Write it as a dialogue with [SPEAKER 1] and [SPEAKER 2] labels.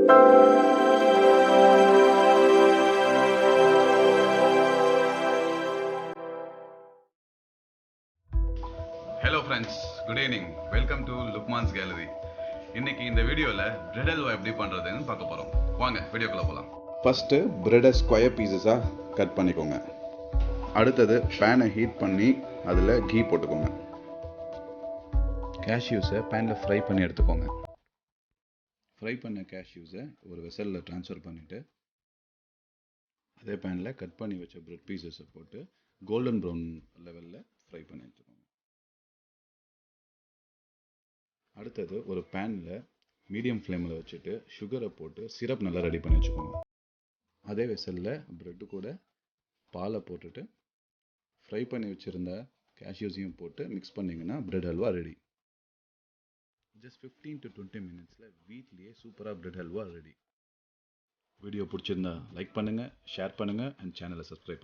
[SPEAKER 1] Hello friends, good evening. Welcome to Lukman's Gallery. இன்னைக்கு இந்த வீடியோவில் பிரெட் அல்வா எப்படி பண்ணுறதுன்னு பார்க்க போகிறோம். வாங்க வீடியோக்குள்ளே போகலாம்.
[SPEAKER 2] ஃபஸ்ட்டு பிரெட்டை ஸ்கொயர் பீசஸாக கட் பண்ணிக்கோங்க. அடுத்தது பேனை ஹீட் பண்ணி அதில் கீ போட்டுக்கோங்க. கேஷ்யூஸை பேனில் ஃப்ரை பண்ணி எடுத்துக்கோங்க. ஃப்ரை பண்ண கேஷ்யூஸை ஒரு வெசலில் ட்ரான்ஸ்ஃபர் பண்ணிவிட்டு அதே பேனில் கட் பண்ணி வச்ச பிரெட் பீசஸை போட்டு கோல்டன் ப்ரௌன் லெவலில் ஃப்ரை பண்ணி எடுத்துக்கோங்க. அடுத்தது ஒரு பேனில் மீடியம் ஃப்ளேமில் வச்சுட்டு சுகரை போட்டு சிரப் நல்லா ரெடி பண்ணி வச்சுக்கோங்க. அதே வெசலில் ப்ரெட்டு கூட பாலை போட்டுட்டு ஃப்ரை பண்ணி வச்சுருந்த கேஷ்யூஸையும் போட்டு மிக்ஸ் பண்ணிங்கன்னா bread halwa ready. Just 15 to 20 மினிட்ஸில் வீட்லேயே சூப்பராக பிரெட் ஹல்வா ரெடி. வீடியோ பிடிச்சிருந்தா லைக் பண்ணுங்கள், ஷேர் பண்ணுங்கள் அண்ட் சேனலை சப்ஸ்கிரைப் பண்ணுங்கள்.